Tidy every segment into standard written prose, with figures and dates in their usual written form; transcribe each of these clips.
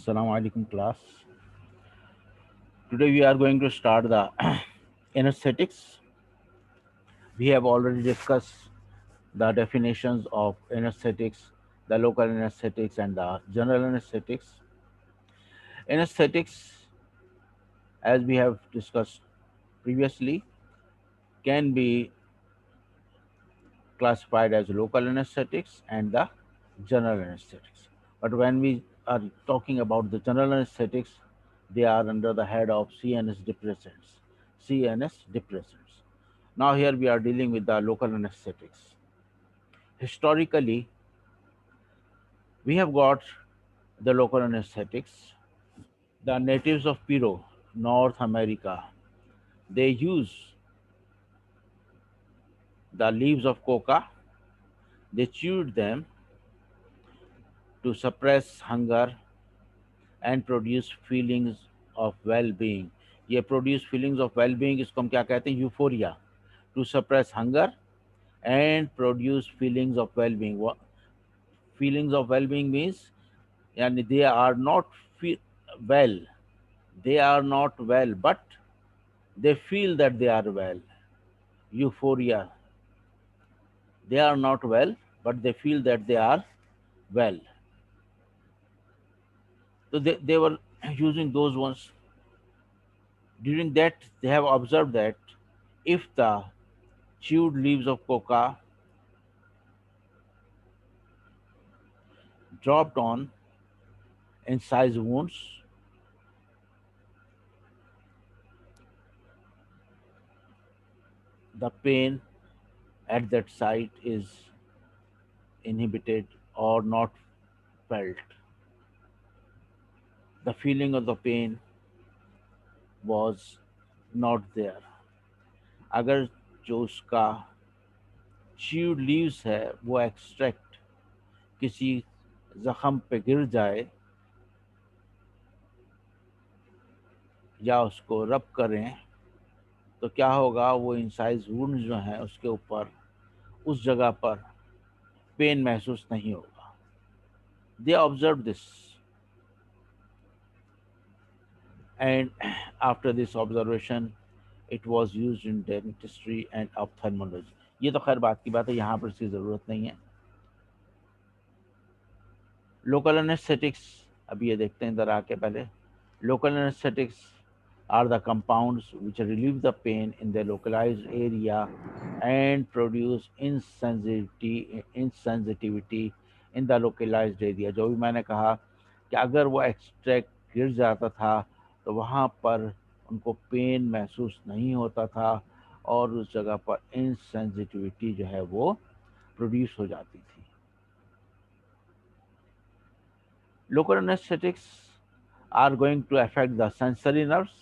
Assalamu alaikum class. Today we are going to start the anesthetics. We have already discussed the definitions of anesthetics, the local anesthetics and the general anesthetics. Anesthetics, as we have discussed previously, can be classified as local anesthetics and the general anesthetics. But when we are talking about the general anesthetics, they are under the head of CNS depressants. CNS depressants. Now here we are dealing with the local anesthetics. Historically, we have got the local anesthetics. The natives of Peru, North America, they use the leaves of coca. They chewed them to suppress hunger and produce feelings of well-being. ये produce feelings of well-being इसको हम क्या कहते हैं? Euphoria. To suppress hunger and produce feelings of well-being. Feelings of well-being means and they are not well. They are not well, but they feel that they are well. Euphoria. They are not well, but they feel that they are well. So they were using those ones. During that, they have observed that if the chewed leaves of coca dropped on incised wounds, the pain at that site is inhibited or not felt. The feeling of the pain was not there. अगर जो उसका chewed leaves है वो extract किसी जख्म पे गिर जाए या उसको रब करें तो क्या होगा, वो इंसाइज वुंड जो है उसके ऊपर उस जगह पर पेन महसूस नहीं होगा. They observe this and after this observation it was used in dentistry and ophthalmology. ये तो खैर बात की बात है, यहाँ पर इसकी ज़रूरत नहीं है. लोकल एनेस्थेटिक्स, अभी ये देखते हैं इधर आके पहले. Local anaesthetics are the compounds which relieve the pain in the localized area and produce insensitivity in the localized area. जो भी मैंने कहा कि अगर वो एक्सट्रैक्ट गिर जाता था तो वहाँ पर उनको पेन महसूस नहीं होता था और उस जगह पर इनसेंसिटिविटी जो है वो प्रोड्यूस हो जाती थी. Local anesthetics are going to affect the sensory nerves,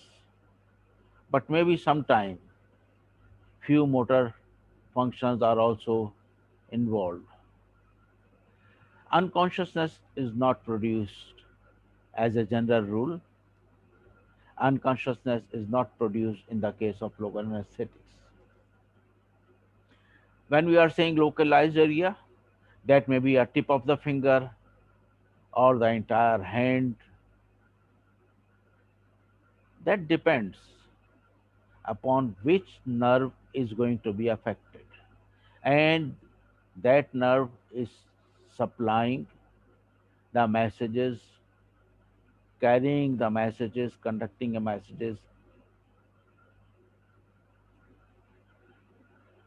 but maybe sometime few motor functions are also involved. Unconsciousness is not produced as a general rule. Unconsciousness is not produced in the case of local anesthetics. When we are saying localized area, that may be a tip of the finger or the entire hand. That depends upon which nerve is going to be affected. And that nerve is supplying the messages, carrying the messages, conducting the messages.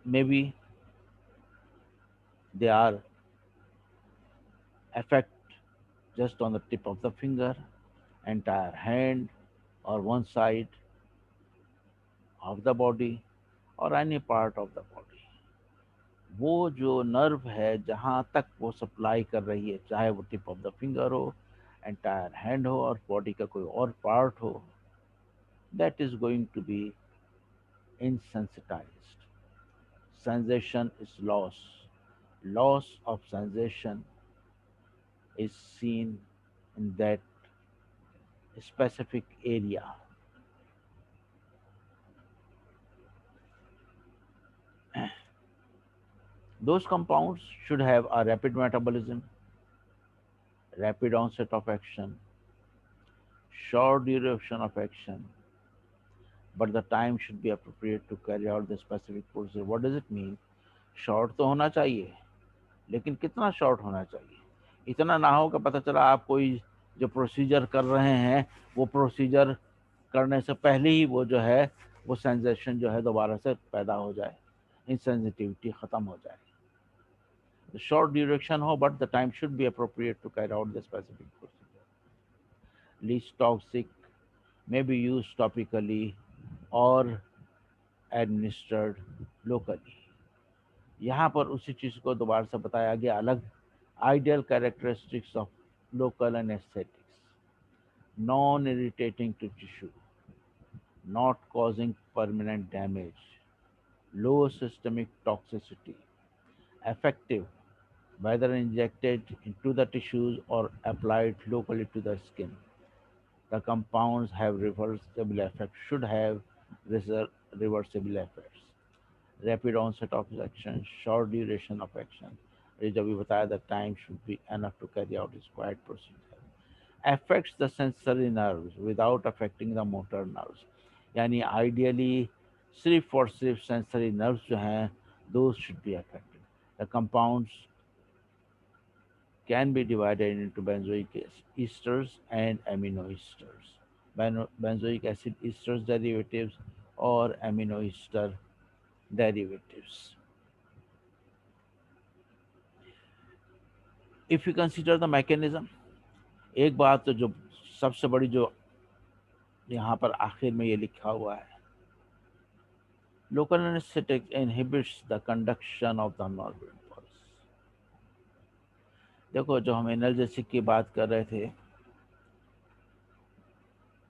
Maybe they are affect just on the tip of the finger, entire hand, or one side of the body, or any part of the body. वो जो nerve है जहाँ तक वो supply कर रही है, चाहे वो टिप ऑफ द फिंगर हो, एंटायर हैंड हो और बॉडी का कोई और पार्ट हो, that is going to be insensitized. Sensation is loss. Loss of sensation is seen in that specific area. Those compounds should have a rapid metabolism, rapid onset of action, short duration of action, but the time should be appropriate to carry out the specific procedure. What does it mean? Short तो होना चाहिए, लेकिन कितना short होना चाहिए? इतना ना हो कि पता चला आप कोई जो प्रोसीजर कर रहे हैं वो प्रोसीजर करने से पहले ही वो जो है वो सेंसेशन जो है दोबारा से पैदा हो जाए, insensitivity ख़त्म हो जाए. The short duration हो, but the time should be appropriate to carry out the specific procedure. Least toxic may be used topically or administered locally. यहाँ पर उसी चीज़ को दोबारा से बताया गया अलग. Ideal characteristics of local anesthetics: non-irritating to tissue, not causing permanent damage, low systemic toxicity, effective whether injected into the tissues or applied locally to the skin. The compounds have reversible effects, should have reversible effects. Rapid onset of action, short duration of action. ये जब भी बताया, the time should be enough to carry out required procedure. Affects the sensory nerves without affecting the motor nerves. यानी ideally सिर्फ और सिर्फ sensory nerves जो हैं those should be affected. The compounds can be divided into benzoic esters and amino esters. Benzoic acid esters derivatives or amino ester derivatives. If you consider the mechanism, एक बात तो जो सबसे बड़ी जो यहाँ पर आखिर में ये लिखा हुआ है, local anesthetic inhibits the conduction of the nerve impulse. देखो जो हम एनाल्जेसिक की बात कर रहे थे,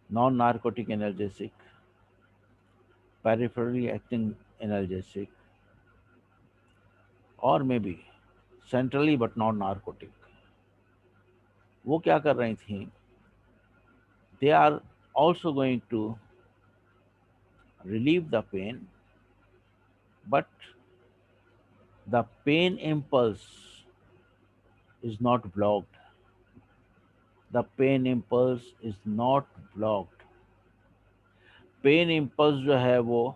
non narcotic analgesic, peripherally acting analgesic, और may be centrally but not narcotic, वो क्या कर रही थी? They are also going to relieve the pain, but the pain impulse is not blocked. The pain impulse is not blocked. Pain impulse जो है वो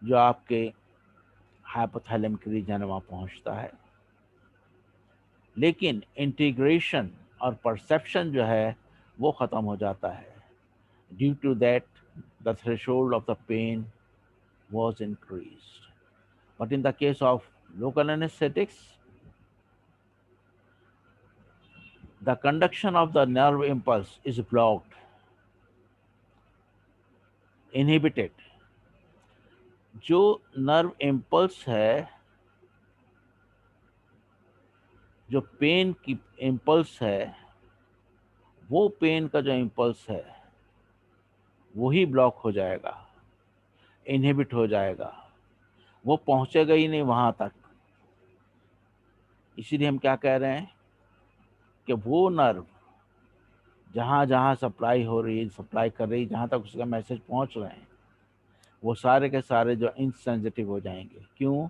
जो आपके हाइपोथैलेमिक रीजन में वहाँ पहुँचता है, लेकिन इंटीग्रेशन और परसेप्शन जो है वो ख़त्म हो जाता है. Due to that the threshold of the pain was increased. But in the case of local anesthetics, the conduction of the nerve impulse is blocked, inhibited. जो नर्व इम्पल्स है, जो पेन की इम्पल्स है, वो पेन का जो impulse है वही ब्लॉक हो जाएगा, इनहिबिट हो जाएगा, वो पहुंचेगा ही नहीं वहां तक. इसीलिए हम क्या कह रहे हैं कि वो नर्व जहाँ जहाँ सप्लाई हो रही है, सप्लाई कर रही है, जहाँ तक उसका मैसेज पहुंच रहे हैं, वो सारे के सारे जो इनसेंसिटिव हो जाएंगे. क्यों?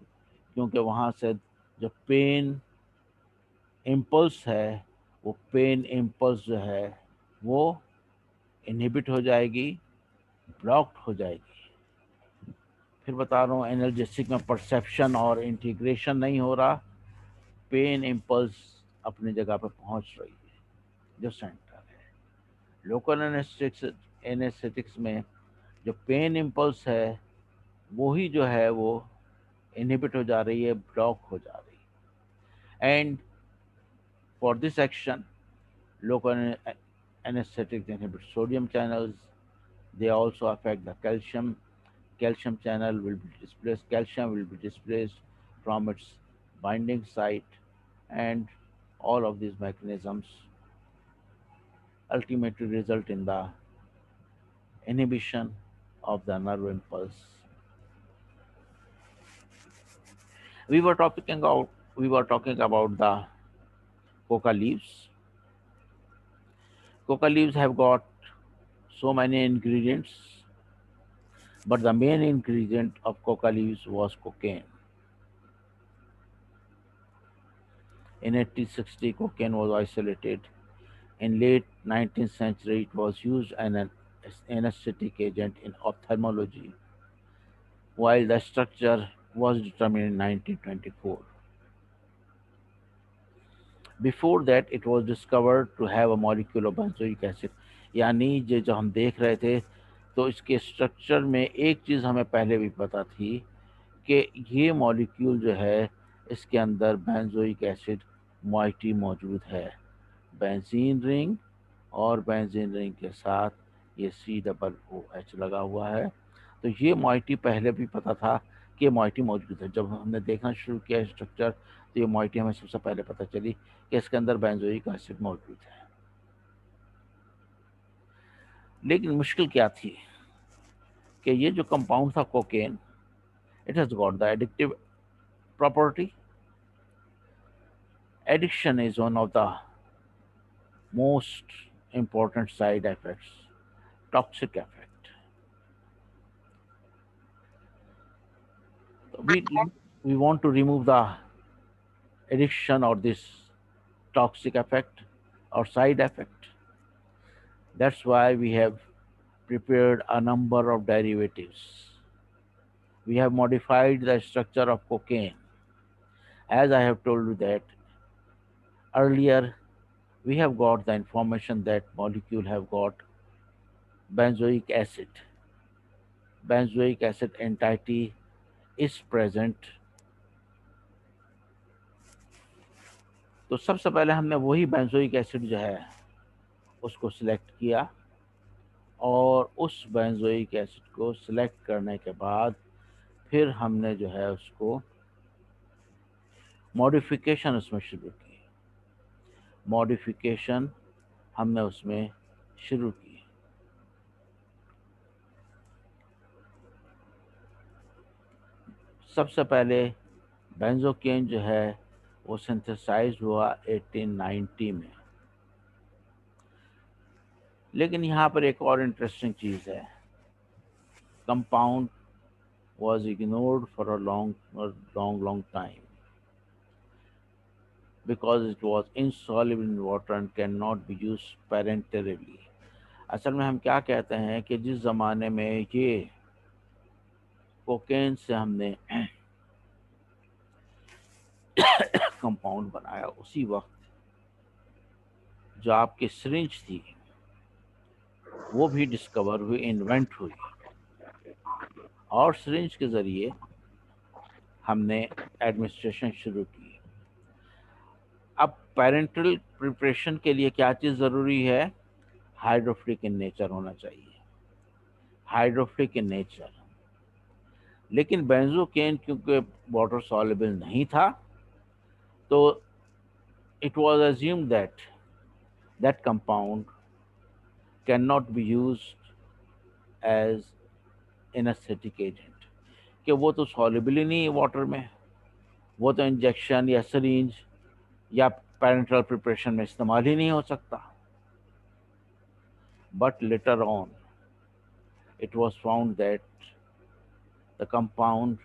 क्योंकि वहाँ से जो पेन इम्पल्स है, वो पेन इम्पल्स जो है वो इनहिबिट हो जाएगी, ब्लॉक्ड हो जाएगी. फिर बता रहा हूँ, एनाल्जेसिक में परसेप्शन और इंटीग्रेशन नहीं हो रहा, पेन इम्पल्स अपनी जगह पर पहुँच रही है जो सेंटर है. लोकल एनेस्थेटिक्स में जो पेन इम्पल्स है वही जो है वो इनहिबिट हो जा रही है, ब्लॉक हो जा रही है. And for this action, local anesthetics inhibit sodium channels. They also affect the calcium. Calcium channel will be displaced. Calcium will be displaced from its binding site, and all of these mechanisms ultimately result in the inhibition of the nerve impulse. We were talking about the coca leaves. Coca leaves have got so many ingredients, but the main ingredient of coca leaves was cocaine. In 1860, cocaine was isolated In late 19th century, it was used as an anesthetic agent in ophthalmology, while the structure was determined in 1924. Before that, it was discovered to have a molecule of benzoic acid. यानी ये जो हम देख रहे थे, तो इसके structure में एक चीज़ हमें पहले भी पता थी कि ये मॉलिक्यूल जो है, इसके अंदर बेंजोइक एसिड मॉइटी मौजूद है। बेंजीन रिंग और बेंजीन रिंग के साथ ये COOH लगा हुआ है। तो ये मॉइटी पहले भी पता था कि ये मॉइटी मौजूद है। जब हमने देखना शुरू किया स्ट्रक्चर, तो ये मॉइटी हमें सबसे पहले पता चली कि इसके अंदर बेंजोइक एसिड मौजूद है। लेकिन मुश्किल क्या थी कि ये जो कंपाउंड था cocaine, it has got the addictive property. Addiction is one of the most important side effects, toxic effect. We, we want to remove the addiction or this toxic effect or side effect. That's why we have prepared a number of derivatives. We have modified the structure of cocaine. As I have told you that earlier, we have got the information that molecule have got benzoic acid. Benzoic acid entity is present. तो सबसे पहले हमने वही benzoic acid जो है उसको select किया, और उस बेंजोइक एसिड को सिलेक्ट करने के बाद फिर हमने जो है उसको मॉडिफिकेशन उसमें शुरू की। मॉडिफिकेशन हमने उसमें शुरू की। सबसे पहले बेंजोकेन जो है वो सिंथेसाइज हुआ 1890 में। लेकिन यहाँ पर एक और इंटरेस्टिंग चीज़ है, compound was ignored for a long time because it was insoluble in water and cannot be used parenterally. असल में हम क्या कहते हैं कि जिस ज़माने में ये कोकेन से हमने कंपाउंड बनाया, उसी वक्त जो आपकी सिरिंज थी वो भी डिस्कवर हुई, इन्वेंट हुई, और सिरिंज के ज़रिए हमने एडमिनिस्ट्रेशन शुरू की। अब पेरेंटल प्रिपरेशन के लिए क्या चीज़ ज़रूरी है? हाइड्रोफिलिक इन नेचर होना चाहिए, हाइड्रोफिलिक इन नेचर। लेकिन बेंजोकेन क्योंकि वाटर सॉल्युबल नहीं था, तो it was assumed that that compound cannot be used as anesthetic agent, कि वो तो सॉल्युबल ही नहीं है वाटर में, वो तो इंजेक्शन या सरिंज या पेरेंटल प्रिपरेशन में इस्तेमाल ही नहीं हो सकता। But later on it was found that the compound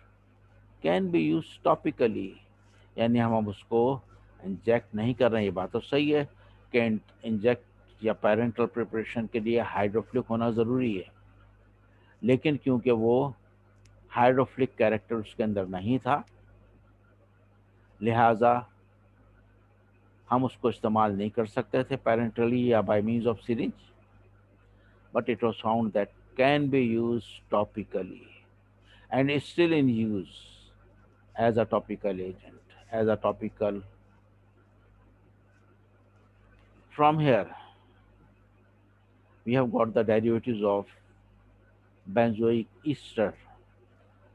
can be used topically, यानी हम अब उसको इंजेक्ट नहीं कर रहे हैं। ये बात तो सही है कि इंजेक्ट या पेरेंटल प्रिपरेशन के लिए हाइड्रोफिलिक होना ज़रूरी है, लेकिन क्योंकि वो हाइड्रोफिलिक कैरेक्टर उसके अंदर नहीं था, लिहाजा हम उसको इस्तेमाल नहीं कर सकते थे पेरेंटली या bye means of syringe. But it was found that can be used topically and is still in use as a topical agent, as a topical. From here, we have got the derivatives of benzoic ester,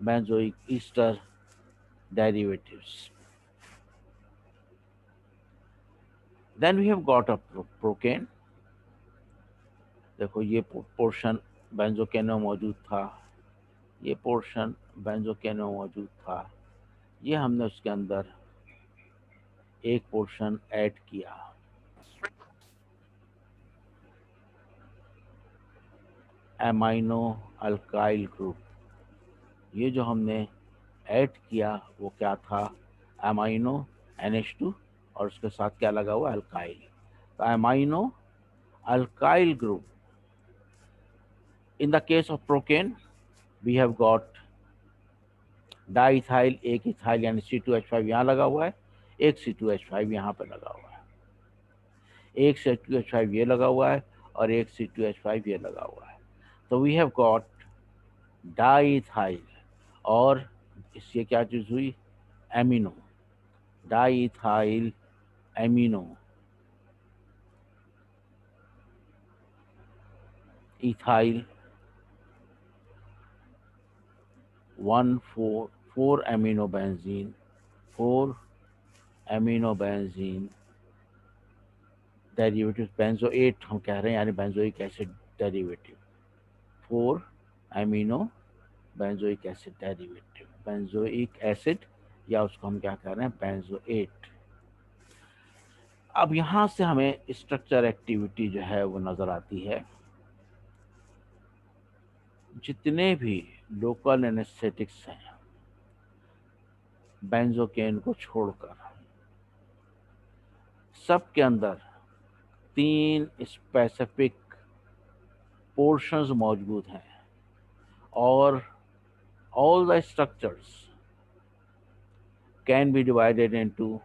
benzoic ester derivatives. Then we have got a procaine. देखो ये portion benzocaine में मौजूद था, ये portion benzocaine में मौजूद था, ये हमने उसके अंदर एक पोर्शन ऐड किया। एमाइनो अल्काइल ग्रुप, ये जो हमने ऐड किया वो क्या था? एमाइनो NH2 और उसके साथ क्या लगा हुआ? अल्काइल। तो amino alkyl group. In the case of procaine, we have got diethyl, एक इथाइल यानी C2H5 यहाँ लगा हुआ है, एक C2H5 यहाँ पे लगा हुआ है, एक C2H5 ये लगा हुआ है और एक C2H5 ये लगा हुआ है। तो वी हैव गॉट डाइथाइल, और इससे क्या चीज़ हुई, amino, diethyl amino ethyl 4 amino benzene, 4 amino benzene derivative, benzoate हम कह रहे हैं, यानी benzoic acid derivative, 4 amino benzoic acid derivative, benzoic acid, या उसको हम क्या कह रहे हैं, बेंजोएट। अब यहाँ से हमें स्ट्रक्चर एक्टिविटी जो है वो नज़र आती है। जितने भी लोकल एनेस्थेटिक्स हैं बेंजोकेन को छोड़कर, सब के अंदर 3 स्पेसिफिक पोर्शंस मौजूद हैं, और all the structures can be divided into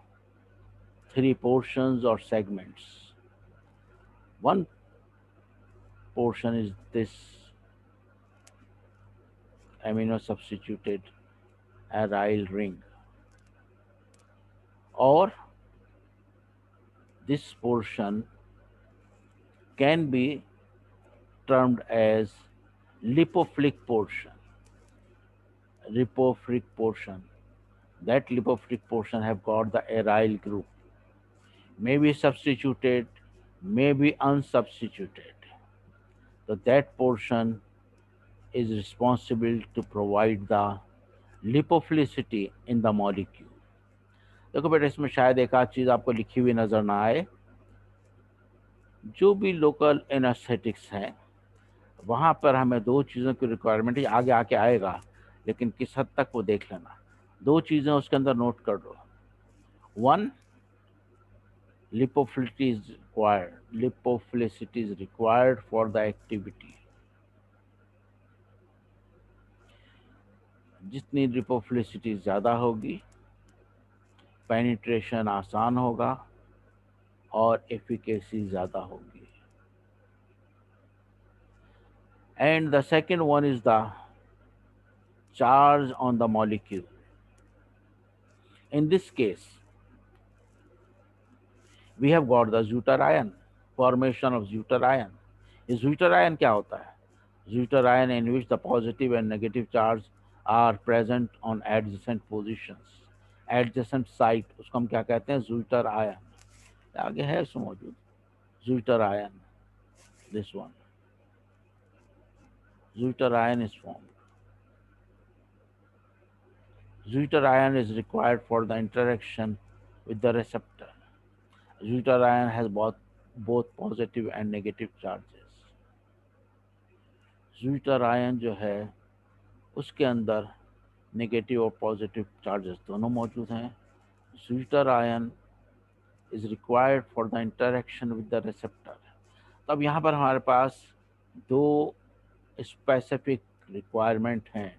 3 portions or segments. One portion is this amino substituted aryl ring, or this portion can be termed as lipophilic portion. Lipophilic portion. That lipophilic portion have got the aryl group, may be substituted, may be unsubstituted. So that portion is responsible to provide the lipophilicity in the molecule. देखो बेटा, इसमें शायद एक आध चीज़ आपको लिखी हुई नज़र ना आए। जो भी लोकल एनास्थेटिक्स हैं वहाँ पर हमें 2 चीज़ों की रिक्वायरमेंट है, आगे आके आएगा, लेकिन किस हद तक वो देख लेना। 2 चीज़ें उसके अंदर नोट कर दो। 1, lipophilicity is required. Lipophilicity is required for the activity. जितनी लिपोफिलिसिटी ज़्यादा होगी, पेनिट्रेशन आसान होगा और एफिकेसी ज़्यादा होगी। And the second one is the charge on the molecule. In this case, we have got the Zwitter ion, formation of Zwitter ion. इस Zwitter ion क्या होता है? Zwitter ion in which the positive and negative charge are present on adjacent positions. Adjacent site, उसको हम क्या कहते हैं? Zwitter ion. आगे है इसमें मौजूद Zwitter ion. This one. Zwitter ion is formed. Zwitter ion is required for the interaction with the receptor. Zwitter ion has both positive and negative charges. Zwitter ion जो है उसके अंदर नेगेटिव और positive charges दोनों मौजूद हैं. Zwitter ion is required for the interaction with the receptor. तो अब यहाँ पर हमारे पास 2 स्पेसिफिक रिक्वायरमेंट हैं.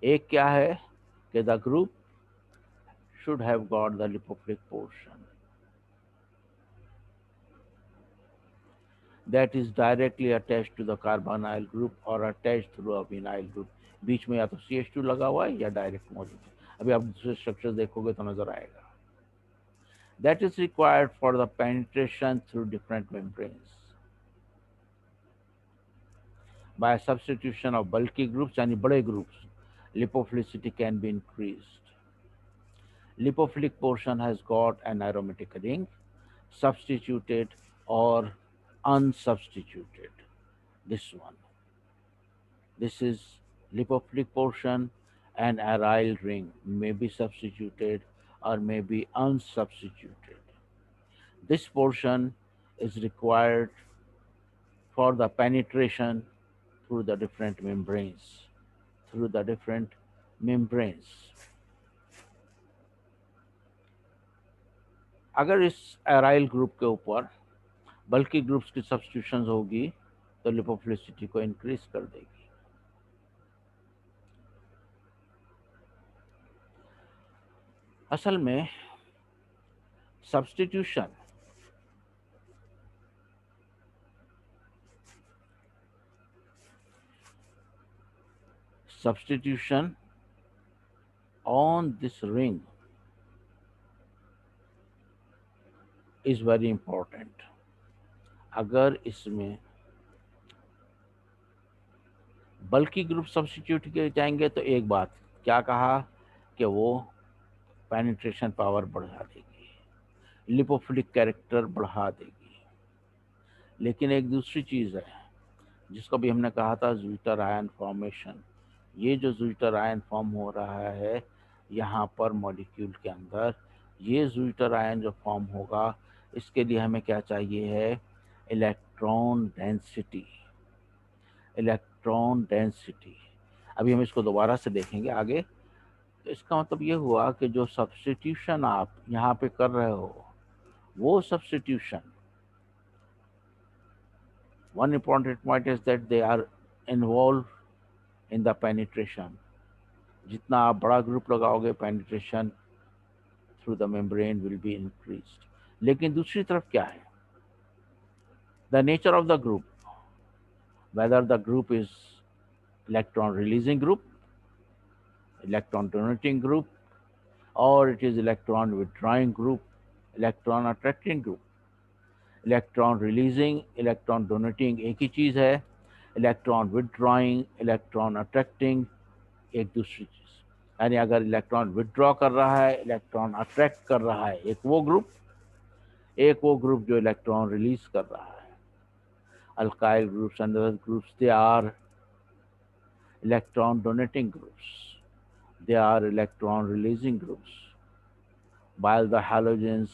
एक क्या है कि the group should have got the lipophilic portion that is directly attached to the carbonyl group or attached through a vinyl group. बीच में या तो CH2 लगा हुआ है या डायरेक्ट मौजूद है. अभी आप दूसरे स्ट्रक्चर देखोगे तो नजर आएगा. That is required for the penetration through different membranes. By substitution of bulky groups यानी बड़े groups, lipophilicity can be increased. Lipophilic portion has got an aromatic ring, substituted or unsubstituted. This one. This is lipophilic portion, and aryl ring may be substituted or may be unsubstituted. This portion is required for the penetration through the different membranes. Through the different membranes. अगर इस aryl group के ऊपर बल्कि groups की substitution होगी तो lipophilicity को increase कर देगी। असल में substitution substitution on this ring is very important। अगर इसमें बल्कि ग्रुप सब्स्टिट्यूट किए जाएंगे तो एक बात क्या कहा कि वो पेनिट्रेशन पावर बढ़ा देगी, लिपोफिलिक कैरेक्टर बढ़ा देगी। लेकिन एक दूसरी चीज़ है जिसको भी हमने कहा था, ज़्विटर आयन फॉर्मेशन। ये जो ज़्विटर आयन फॉर्म हो रहा है यहाँ पर मॉलिक्यूल के अंदर, ये ज़्विटर आयन जो फॉर्म होगा इसके लिए हमें क्या चाहिए है, इलेक्ट्रॉन डेंसिटी। इलेक्ट्रॉन डेंसिटी, अभी हम इसको दोबारा से देखेंगे आगे। तो इसका मतलब ये हुआ कि जो सब्स्टिट्यूशन आप यहाँ पे कर रहे हो वो substitution, one important point is that they are involve in the penetration. जितना आप बड़ा ग्रुप लगाओगे penetration through the membrane will be increased. लेकिन दूसरी तरफ क्या है, the nature of the group, whether the group is electron releasing group, electron donating group, or it is electron withdrawing group, electron attracting group। Electron releasing, electron donating एक ही चीज़ है, electron withdrawing, electron attracting एक दूसरी चीज़। यानी अगर electron withdraw कर रहा है, electron attract कर रहा है, एक वो ग्रुप, एक वो ग्रुप जो इलेक्ट्रॉन रिलीज कर रहा है। Alkyl groups and other groups, they are electron donating groups, they are electron releasing groups, while the halogens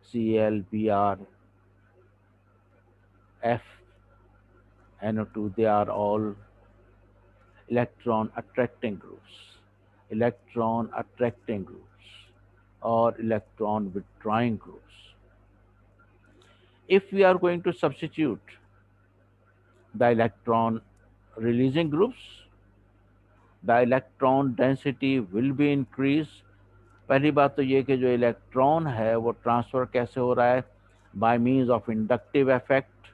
Cl, Br, F, NO2, they are all electron attracting groups, electron attracting groups, or electron withdrawing groups। If we are going to substitute the electron releasing groups, the electron density will be increased। पहली बात तो ये कि जो electron है वो transfer कैसे हो रहा है, bye means of inductive effect,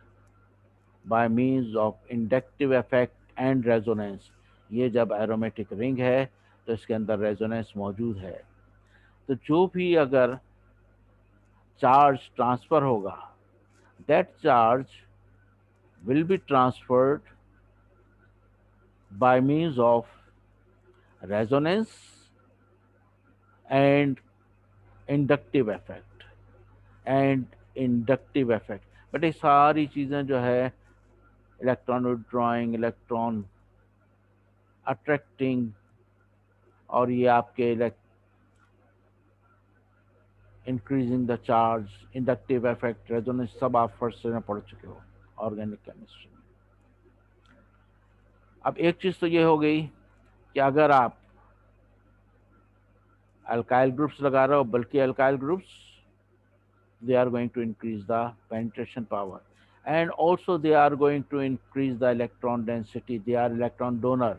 bye means of inductive effect and resonance. ये जब एरोमेटिक रिंग है तो इसके अंदर रेजोनेंस मौजूद है। तो जो भी अगर चार्ज ट्रांसफ़र होगा, that charge will be transferred by means of resonance and inductive effect and inductive effect. But ये सारी चीज़ें जो है, इलेक्ट्रॉन विदड्रॉइंग, इलेक्ट्रॉन अट्रैक्टिंग, और ये आपके increasing the charge, inductive effect, resonance, सब आप फर्स्ट में पढ़ चुके हो ऑर्गेनिक केमिस्ट्री में। अब एक चीज़ तो ये हो गई कि अगर आप अल्काइल ग्रुप्स लगा रहे हो, बल्कि alkyl groups, they are going to increase the penetration power, and also they are going to increase the electron density, they are electron donor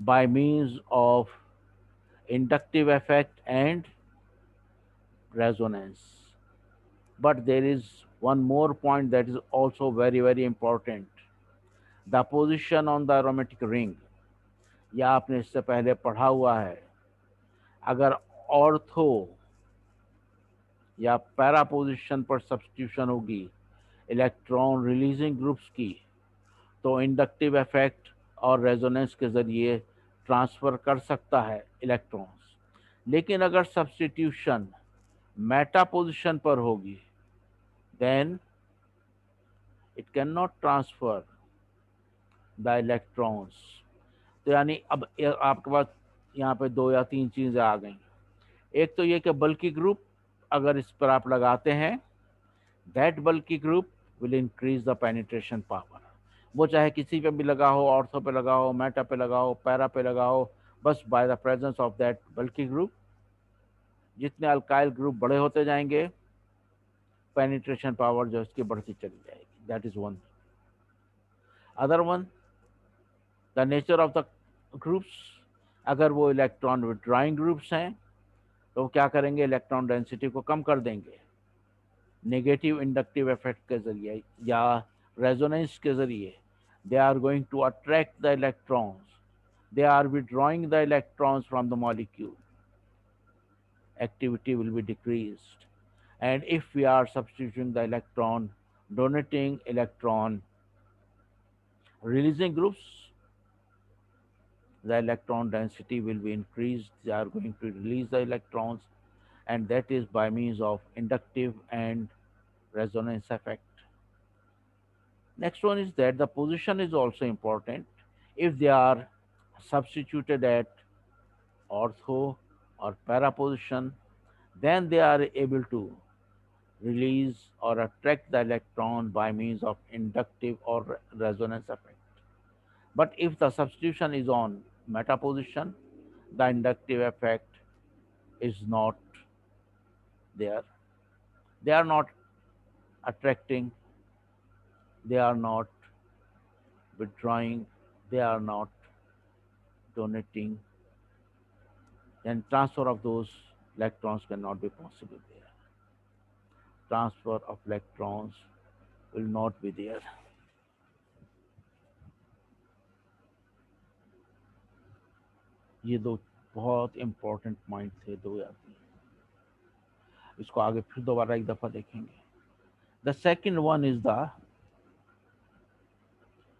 by means of inductive effect and resonance। But there is one more point that is also very very important, the position on the aromatic ring। यह आपने इससे पहले पढ़ा हुआ है। अगर ortho या para position पर सब्स्टिट्यूशन होगी इलेक्ट्रॉन रिलीजिंग ग्रुप्स की, तो इंडक्टिव इफेक्ट और रेजोनेंस के ज़रिए ट्रांसफ़र कर सकता है इलेक्ट्रॉन्स। लेकिन अगर सब्स्टिट्यूशन मेटा पोजिशन पर होगी, then it can not transfer the electrons. तो यानी अब आपके पास यहाँ पे दो या तीन चीज़ें आ गई। एक तो ये कि बल्कि ग्रुप अगर इस पर आप लगाते हैं, दैट बल्कि group will increase the penetration power. वो चाहे किसी पे भी लगा हो, ऑर्थो पे लगा हो, मेटा पे लगा हो, पैरा पे लगा हो, बस by the presence of that बल्कि ग्रुप, जितने अल्काइल ग्रुप बड़े होते जाएंगे पेनिट्रेशन पावर जो इसकी बढ़ती चली जाएगी. That is one. Other one, the nature of the groups. अगर वो इलेक्ट्रॉन विड्रॉइंग ग्रुप्स हैं तो वो क्या करेंगे, इलेक्ट्रॉन डेंसिटी को कम कर देंगे नेगेटिव इंडक्टिव इफेक्ट के जरिए या रेजोनेंस के जरिए. They are going to attract the electrons. They are withdrawing the electrons from the molecule. Activity will be decreased. And if we are substituting the electron donating electron releasing groups, the electron density will be increased. They are going to release the electrons, and that is by means of inductive and resonance effect. Next one is that the position is also important. If they are substituted at ortho or para position, then they are able to release or attract the electron by means of inductive or resonance effect. But if the substitution is on meta position, the inductive effect is not there. They are not attracting, they are not withdrawing, they are not donating, then transfer of those electrons cannot be possible there. Transfer of electrons will not be there. ये दो बहुत important point थे, दो या तीन. इसको आगे फिर दोबारा एक दफा देखेंगे. The second one is the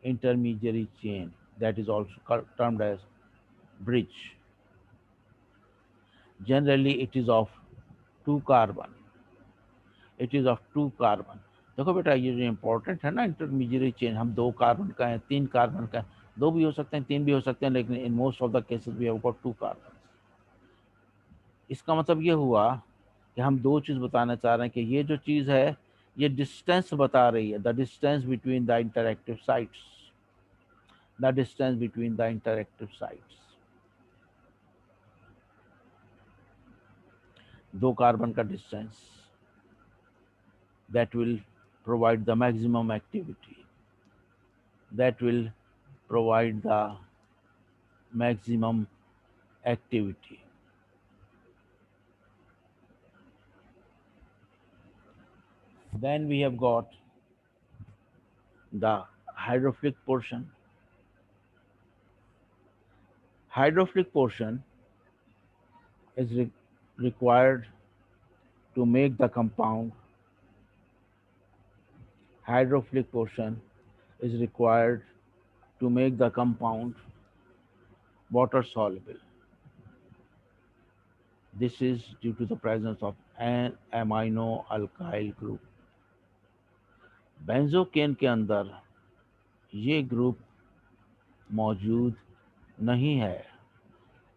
intermediary chain, that is also termed as bridge. Generally it is of two carbon. It is of two carbon. देखो बेटा, ये जो इम्पोर्टेंट है ना इंटरमीडिएट चेन, हम दो कार्बन का है, तीन कार्बन का है, दो भी हो सकते हैं, तीन भी हो सकते हैं, लेकिन in most of the cases we have got to carbon. इसका मतलब ये हुआ कि हम दो चीज़ बताना चाह रहे हैं कि ये जो चीज़ है ये डिस्टेंस बता रही है, the distance between the interactive sites. The distance between the interactive sites. दो कार्बन का distance, that will provide the maximum activity, that will provide the maximum activity. Then we have got the hydrophilic portion. Hydrophilic portion is required to make the compound. Hydrophilic portion is required to make the compound water soluble. This is due to the presence of an amino alkyl group. Benzocaine के अंदर ये group मौजूद नहीं है.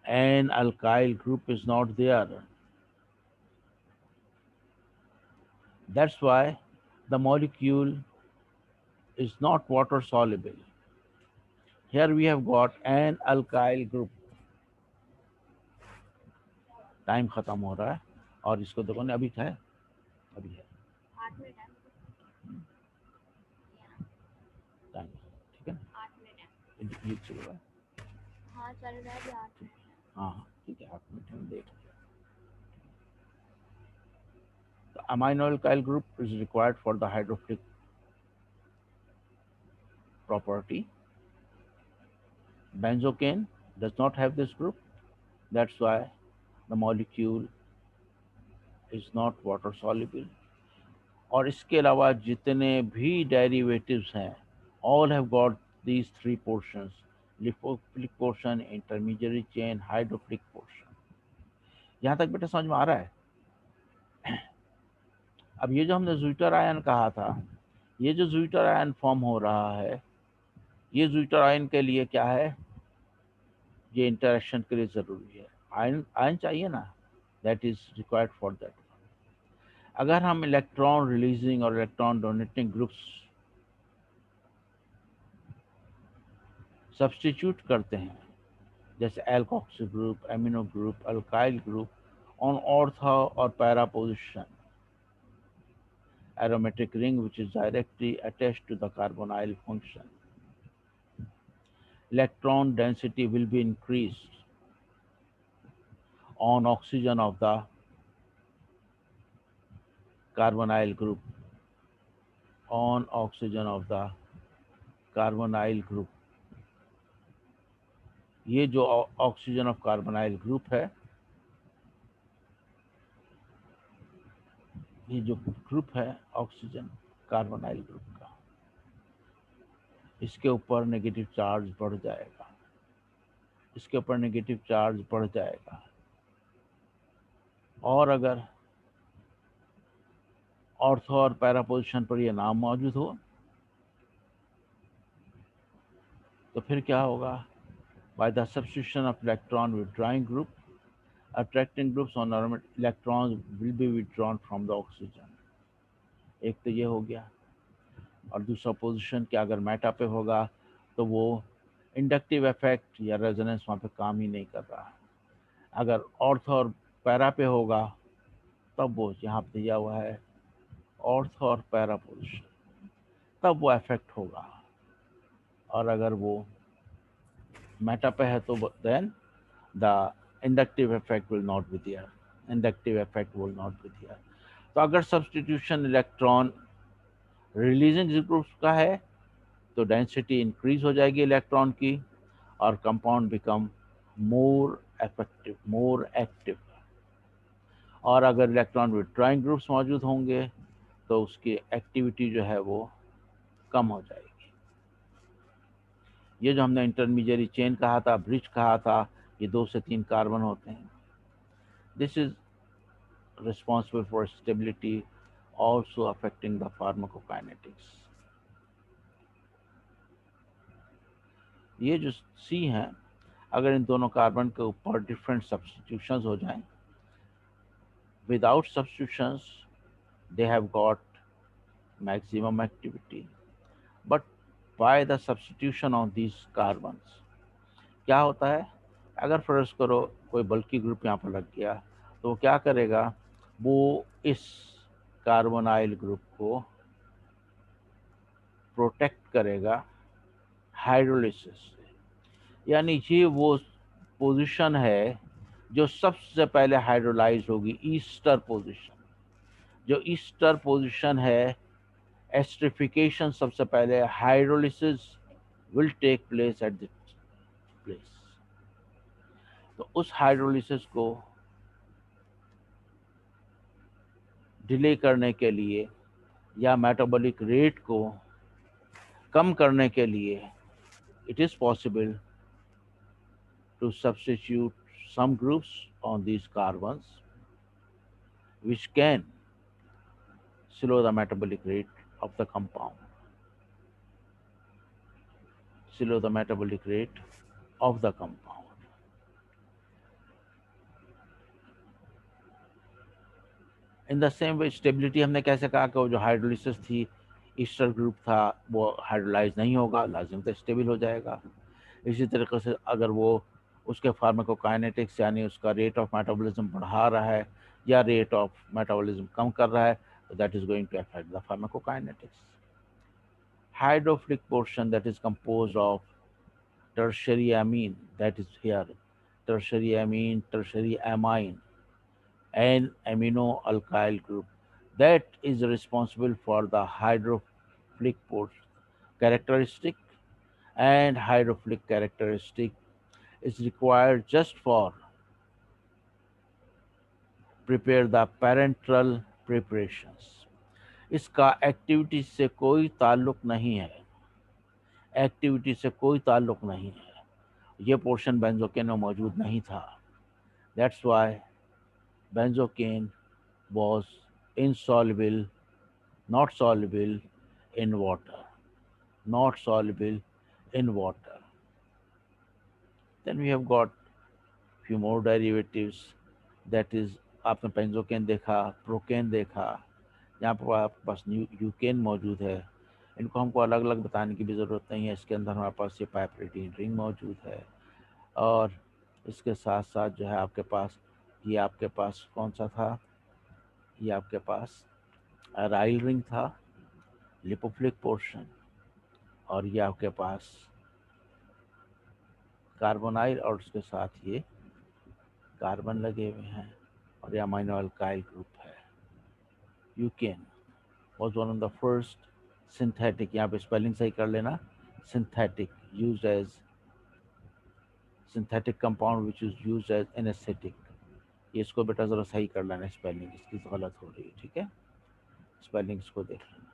An alkyl group is not there. That's why the molecule is not water soluble. Here we have got an alkyl group. Time खत्म हो रहा है और इसको देखो ना, अभी है, अभी है टाइम, ठीक है ना, ये चल रहा है. हाँ चल रहा है, हाँ ठीक है, 8 मिनट में देख लिया. The amino alkyl group is required for the hydrophilic property. Benzocaine does not have this group. That's why the molecule is not water soluble. और इसके अलावा जितने भी डेरिवेटिव्स हैं, all have got these three portions: lipophilic portion, intermediate chain, hydrophilic portion. यहाँ तक बेटा समझ में आ रहा है? अब ये जो हमने ज़्विटर आयन कहा था, ये जो ज़्विटर आयन फॉर्म हो रहा है, ये ज़्विटर आयन के लिए क्या है, ये इंटरेक्शन के लिए ज़रूरी है. आयन आयन चाहिए ना, that is required for that. अगर हम इलेक्ट्रॉन रिलीजिंग और इलेक्ट्रॉन डोनेटिंग ग्रुप्स सब्स्टिट्यूट करते हैं, जैसे alkoxy group, amino group, alkyl group on ortho और para position, aromatic ring which is directly attached to the carbonyl function. Electron density will be increased on oxygen of the carbonyl group, on oxygen of the carbonyl group. ये जो oxygen of carbonyl group है, ये जो group है oxygen carbonyl group का, इसके ऊपर negative charge बढ़ जाएगा, इसके ऊपर नेगेटिव चार्ज बढ़ जाएगा। और अगर ऑर्थो और पैरा पोजिशन पर ये नाम मौजूद हो तो फिर क्या होगा? By the substitution of electron withdrawing group, attracting groups on electrons will be withdrawn from the oxygen. एक तो ये हो गया। और दूसरा पोजीशन कि अगर मेटा पे होगा तो वो इंडक्टिव इफेक्ट या रेजोनेंस वहाँ पे काम ही नहीं कर रहा। अगर ऑर्थो और पैरा पे होगा तब वो यहाँ पे दिया हुआ है ऑर्थो और पैरा पोजीशन, तब वो इफेक्ट होगा। और अगर वो मेटा पे है तो then the inductive effect will not be there, inductive effect will not be there. तो अगर सब्स्टिट्यूशन इलेक्ट्रॉन रिलीजिंग ग्रुप्स का है तो डेंसिटी इंक्रीज हो जाएगी इलेक्ट्रॉन की और compound become more effective, more active. और अगर इलेक्ट्रॉन विथड्रॉइंग ग्रुप्स मौजूद होंगे तो उसकी एक्टिविटी जो है वो कम हो जाएगी। ये जो हमने इंटरमीडिएट चेन कहा था, ब्रिज कहा था, ये 2 से 3 कार्बन होते हैं। This is responsible for stability, also affecting the pharmacokinetics. ये जो सी हैं, अगर इन दोनों कार्बन के ऊपर डिफरेंट सब्स्टिट्यूशंस हो जाएं, without substitutions they have got maximum activity, but by the substitution of these carbons क्या होता है? अगर फर्ज करो कोई बल्कि ग्रुप यहाँ पर लग गया तो वो क्या करेगा? वो इस कार्बोनाइल ग्रुप को प्रोटेक्ट करेगा हाइड्रोलिसिस से। यानी ये वो पोजीशन है जो सबसे पहले हाइड्रोलाइज होगी, ईस्टर पोजीशन। जो ईस्टर पोजीशन है, एस्ट्रिफिकेशन सबसे पहले, hydrolysis will take place at this place. तो उस हाइड्रोलिसिस को डिले करने के लिए या मेटाबॉलिक रेट को कम करने के लिए it is possible to substitute some groups on these carbons which can slow the metabolic rate of the compound, slow the metabolic rate of the compound. In the same way stability हमने कैसे कहा कि वो जो hydrolysis थी, Easter group था, वो hydrolyse नहीं होगा, लाजिम तो स्टेबल हो जाएगा। इसी तरीके से अगर वो उसके फार्माकोकाइनेटिक्स यानी उसका रेट ऑफ मेटाबॉलिज्म बढ़ा रहा है या रेट ऑफ मेटाबॉलिज्म कम कर रहा है तो that is going to affect the pharmacokinetics. Hydrophilic portion that is composed of tertiary amine, that is here, tertiary amine, tertiary amine, and amino alkyl group, that is responsible for the hydrophilic portion characteristic, and hydrophilic characteristic is required just for prepare the parenteral preparations. इसका activity से कोई ताल्लुक नहीं है, activity से कोई ताल्लुक नहीं है। ये पोर्शन बेंजोकेन में मौजूद नहीं था। That's why benzocaine was insoluble, not soluble in water, not soluble in water. Then we have got few more derivatives, that is आपने बेंजोकेन देखा, प्रोकेन देखा, यहाँ पर आपके पास यूकेन मौजूद है। इनको हमको अलग अलग बताने की भी ज़रूरत नहीं है। इसके अंदर हमारे पास ये पाइपरेटिन रिंग मौजूद है और इसके साथ साथ जो है आपके पास ये आपके पास कौन सा था, ये आपके पास राइल रिंग था, लिपोफिलिक पोर्शन, और ये आपके पास कार्बोनाइल और उसके साथ ये कार्बन लगे हुए हैं, और ये अमाइनो अल्काइल ग्रुप है। Yukon was one of the first synthetic, यहाँ पे स्पेलिंग सही कर लेना, synthetic used as synthetic compound which is used as anesthetic। ये इसको बेटा ज़रा सही कर लेना, स्पेलिंग इसकी गलत हो रही है, ठीक है, स्पेलिंग इसको देख लेना।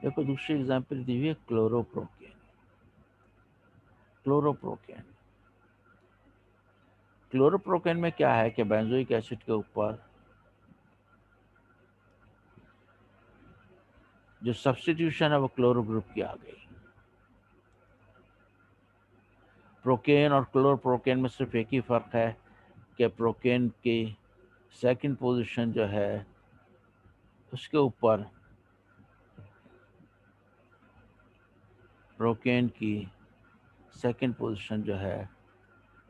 देखो दूसरी एग्जांपल दी हुई है क्लोरोप्रोकेन। क्लोरोप्रोकेन क्लोरोप्रोकेन में क्या है कि बेंजोइक एसिड के ऊपर जो सब्स्टिट्यूशन है वो क्लोरो ग्रुप की आ गई। प्रोकेन और क्लोरोप्रोकेन में सिर्फ एक ही फ़र्क है कि प्रोकेन की सेकंड पोजीशन जो है उसके ऊपर, प्रोकेन की सेकंड पोजीशन जो है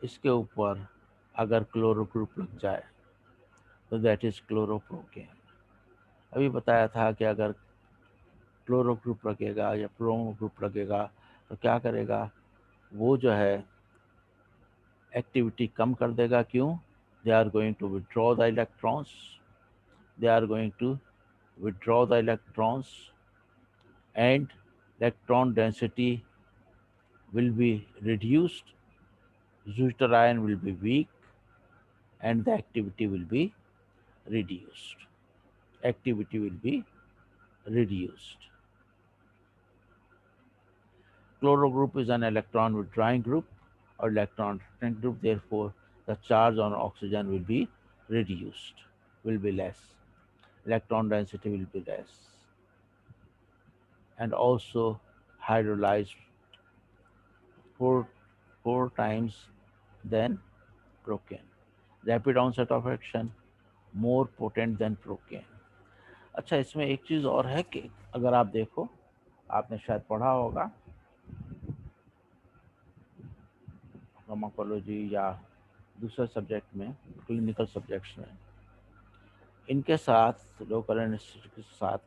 इसके ऊपर अगर क्लोरो ग्रुप लग जाए तो दैट इज़ क्लोरोप्रोकेन। अभी बताया था कि अगर क्लोरो ग्रुप लगेगा या ब्रोमो ग्रुप लगेगा तो क्या करेगा, वो जो है एक्टिविटी कम कर देगा। क्यों? They are going to withdraw the electrons, they are going to withdraw the electrons, and electron density will be reduced, deuterion will be weak, and the activity will be reduced. Activity will be reduced. Chloro group is an electron withdrawing group or electron returning group, therefore the charge on oxygen will be reduced, will be less. Electron density will be less, and also hydrolyzed four, four times than procaine. Rapid onset of action, more potent than procaine. अच्छा, इसमें एक चीज़ और है कि अगर आप देखो, आपने शायद पढ़ा होगा फार्माकोलॉजी या दूसरे सब्जेक्ट में, क्लिनिकल सब्जेक्ट्स में, इनके साथ लोकल एनेस्थेटिक के साथ